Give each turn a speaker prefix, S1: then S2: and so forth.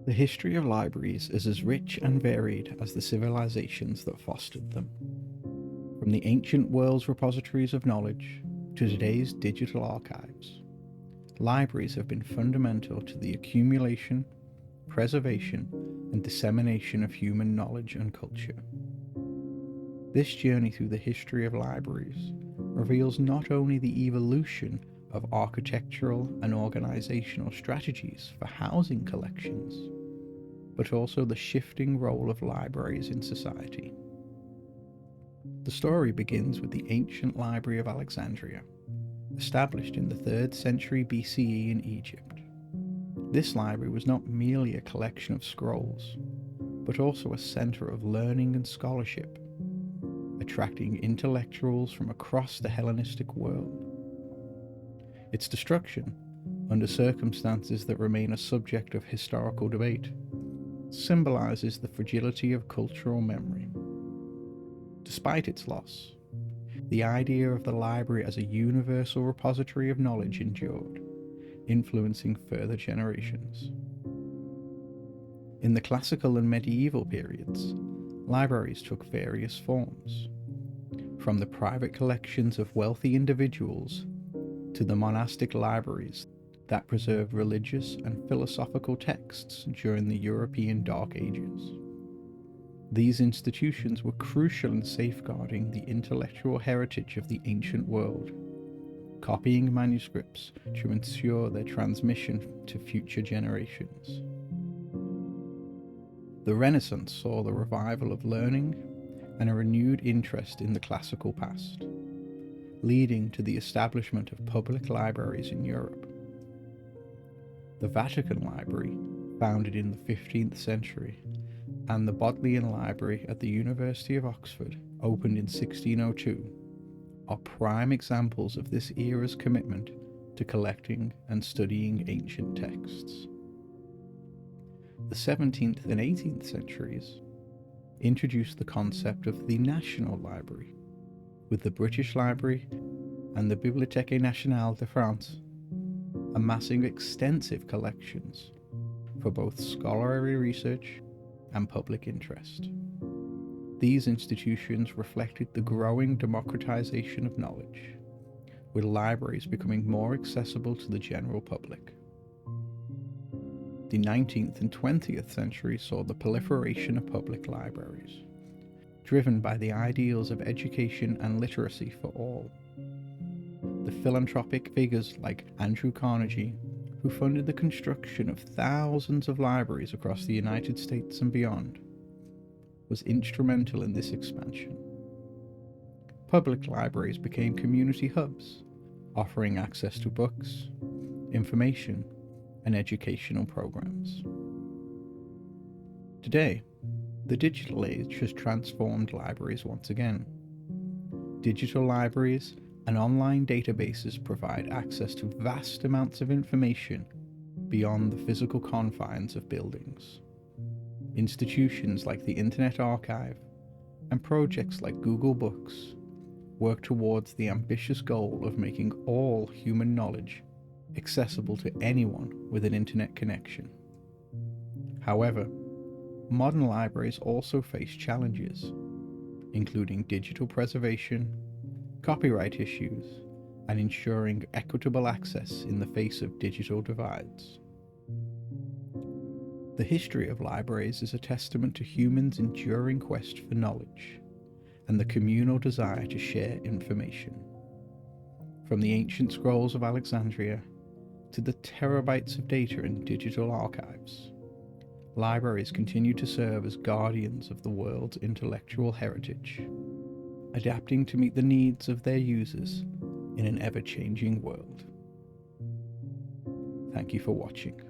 S1: The history of libraries is as rich and varied as the civilizations that fostered them. From the ancient world's repositories of knowledge to today's digital archives, libraries have been fundamental to the accumulation, preservation, and dissemination of human knowledge and culture. This journey through the history of libraries reveals not only the evolution of architectural and organizational strategies for housing collections, but also the shifting role of libraries in society. The story begins with the ancient Library of Alexandria, established in the 3rd century BCE in Egypt. This library was not merely a collection of scrolls, but also a center of learning and scholarship, attracting intellectuals from across the Hellenistic world. Its destruction, under circumstances that remain a subject of historical debate, symbolizes the fragility of cultural memory. Despite its loss, the idea of the library as a universal repository of knowledge endured, influencing further generations. In the classical and medieval periods, libraries took various forms, from the private collections of wealthy individuals to the monastic libraries that preserved religious and philosophical texts during the European Dark Ages. These institutions were crucial in safeguarding the intellectual heritage of the ancient world, copying manuscripts to ensure their transmission to future generations. The Renaissance saw the revival of learning and a renewed interest in the classical past, leading to the establishment of public libraries in Europe. The Vatican Library, founded in the 15th century, and the Bodleian Library at the University of Oxford, opened in 1602, are prime examples of this era's commitment to collecting and studying ancient texts. The 17th and 18th centuries introduced the concept of the National Library, with the British Library and the Bibliothèque Nationale de France amassing extensive collections for both scholarly research and public interest. These institutions reflected the growing democratization of knowledge, with libraries becoming more accessible to the general public. The 19th and 20th centuries saw the proliferation of public libraries, driven by the ideals of education and literacy for all. The philanthropic figures like Andrew Carnegie, who funded the construction of thousands of libraries across the United States and beyond, was instrumental in this expansion. Public libraries became community hubs, offering access to books, information, and educational programs. Today, the digital age has transformed libraries once again. Digital libraries and online databases provide access to vast amounts of information beyond the physical confines of buildings. Institutions like the Internet Archive and projects like Google Books work towards the ambitious goal of making all human knowledge accessible to anyone with an internet connection. However, modern libraries also face challenges, including digital preservation, copyright issues, and ensuring equitable access in the face of digital divides. The history of libraries is a testament to humans' enduring quest for knowledge and the communal desire to share information. From the ancient scrolls of Alexandria to the terabytes of data in digital archives, libraries continue to serve as guardians of the world's intellectual heritage, adapting to meet the needs of their users in an ever-changing world. Thank you for watching.